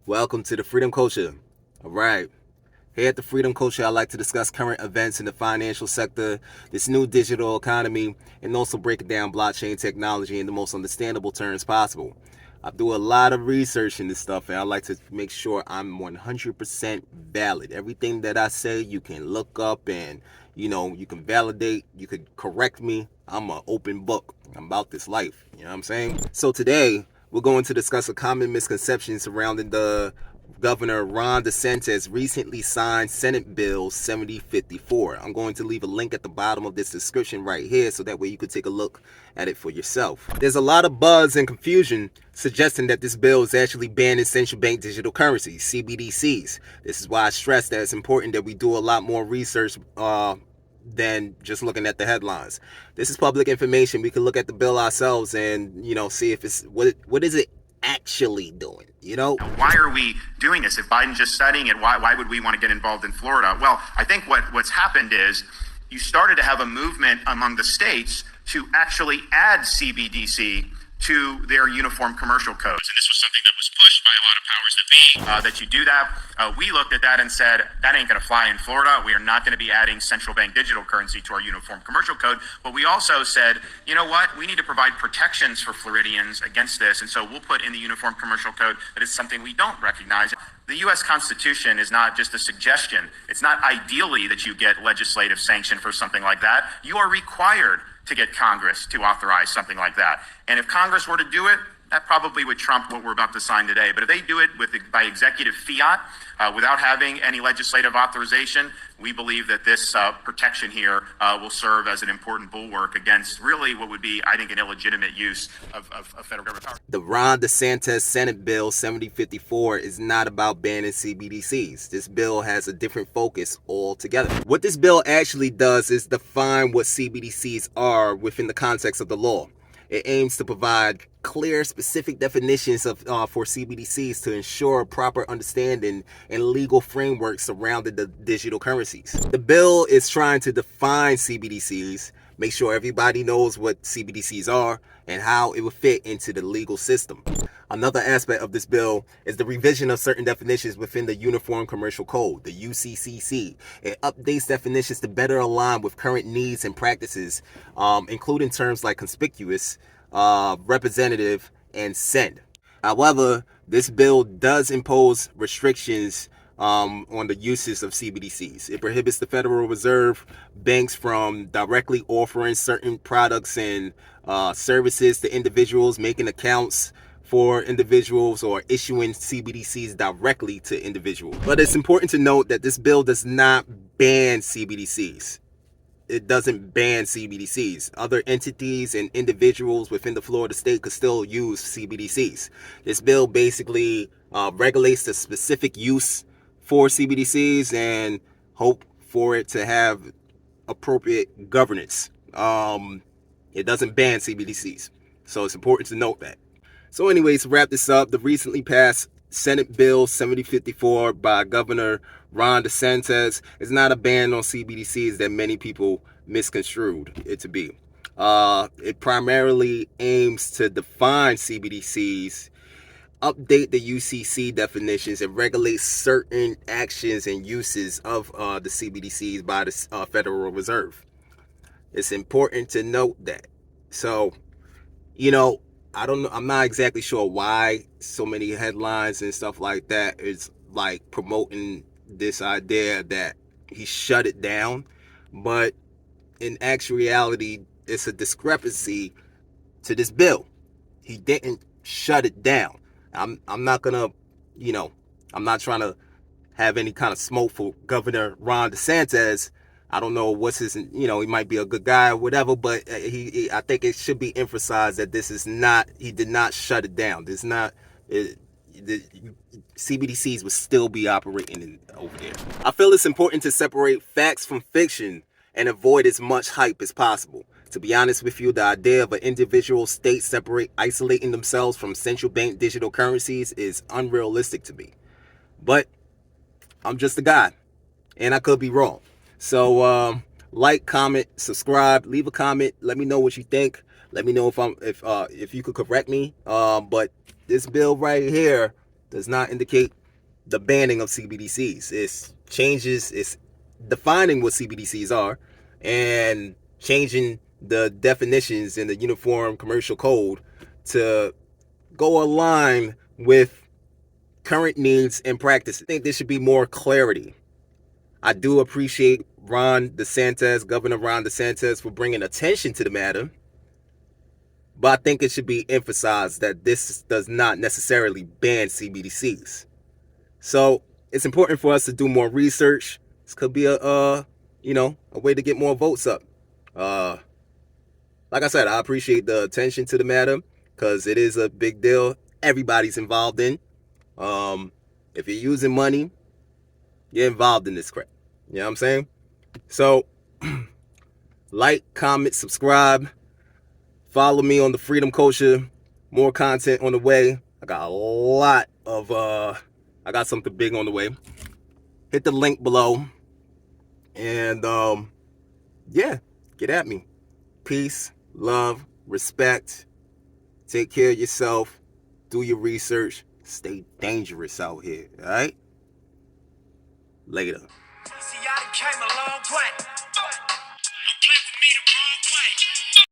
Welcome to the Freedom Culture. All right. Here at the Freedom Culture, I like to discuss current events in the financial sector, this new digital economy, and also break down blockchain technology in the most understandable terms possible. I do a lot of research in this stuff, and I like to make sure I'm 100% valid. Everything that I say, you can look up and, you can validate, you could correct me. I'm an open book. I'm about this life. You know what I'm saying? So today, we're going to discuss a common misconception surrounding the Gov.Ron DeSantis recently signed Senate Bill 7054. I'm going to leave a link at the bottom of this description right here so that way you could take a look at it for yourself. There's a lot of buzz and confusion suggesting that this bill is actually banning central bank digital currencies, CBDCs. This is why I stress that it's important that we do a lot more research than just looking at the headlines. This is public information. We can look at the bill ourselves and, see if it's what is it actually doing, Why are we doing this? If Biden's just studying it, why would we want to get involved in Florida? Well, I think what's happened is you started to have a movement among the states to actually add CBDC to their uniform commercial codes. And this was something that was pushed by a lot of powers that be, that you do that. We looked at that and said, that ain't going to fly in Florida. We are not going to be adding central bank digital currency to our uniform commercial code. But we also said, you know what? We need to provide protections for Floridians against this. And so we'll put in the uniform commercial code that it's something we don't recognize. The U.S. Constitution is not just a suggestion. It's not ideally that you get legislative sanction for something like that. You are required to get Congress to authorize something like that. And if Congress were to do it, that probably would trump what we're about to sign today. But if they do it by executive fiat, without having any legislative authorization, we believe that this protection here will serve as an important bulwark against really what would be, I think, an illegitimate use of federal government power. The Ron DeSantis Senate Bill 7054 is not about banning CBDCs. This bill has a different focus altogether. What this bill actually does is define what CBDCs are within the context of the law. It aims to provide clear, specific definitions for CBDCs to ensure proper understanding and legal framework surrounding the digital currencies. The bill is trying to define CBDCs, make sure everybody knows what CBDCs are, and how it will fit into the legal system. Another aspect of this bill is the revision of certain definitions within the Uniform Commercial Code, the UCCC. It updates definitions to better align with current needs and practices, including terms like conspicuous, representative, and send. However, this bill does impose restrictions on the uses of CBDCs. It prohibits the Federal Reserve banks from directly offering certain products and services to individuals, making accounts for individuals, or issuing CBDCs directly to individuals. But it's important to note that this bill does not ban CBDCs. It doesn't ban CBDCs. Other entities and individuals within the Florida state could still use CBDCs. This bill basically regulates the specific use for CBDCs and hope for it to have appropriate governance. It doesn't ban CBDCs. So it's important to note that. So anyways, to wrap this up, the recently passed Senate Bill 7054 by Governor Ron DeSantis is not a ban on CBDCs that many people misconstrued it to be. It primarily aims to define CBDCs, update the UCC definitions, and regulate certain actions and uses of the CBDCs by the Federal Reserve. It's important to note that. So, I don't know. I'm not exactly sure why so many headlines and stuff like that is like promoting this idea that he shut it down. But in actuality, it's a discrepancy to this bill. He didn't shut it down. I'm not gonna, I'm not trying to have any kind of smoke for Governor Ron DeSantis. I don't know what's his, he might be a good guy or whatever, but I think it should be emphasized that this is not, he did not shut it down. This is not, the CBDCs would still be operating over there. I feel it's important to separate facts from fiction and avoid as much hype as possible. To be honest with you, the idea of an individual state isolating themselves from central bank digital currencies is unrealistic to me. But I'm just a guy, and I could be wrong. So like, comment, subscribe, leave a comment. Let me know what you think. Let me know if you could correct me. But this bill right here does not indicate the banning of CBDCs. It's defining what CBDCs are and changing the definitions in the Uniform Commercial Code to go align with current needs and practices. I think there should be more clarity. I do appreciate Governor Ron DeSantis, for bringing attention to the matter, but I think it should be emphasized that this does not necessarily ban CBDCs. So it's important for us to do more research. This could be a way to get more votes up. Like I said, I appreciate the attention to the matter because it is a big deal. Everybody's involved in. If you're using money, you're involved in this crap. You know what I'm saying? So, like, comment, subscribe. Follow me on the Freedom Culture. More content on the way. I got something big on the way. Hit the link below. And, get at me. Peace, love, respect. Take care of yourself. Do your research. Stay dangerous out here, all right? Later. See, I came a long way.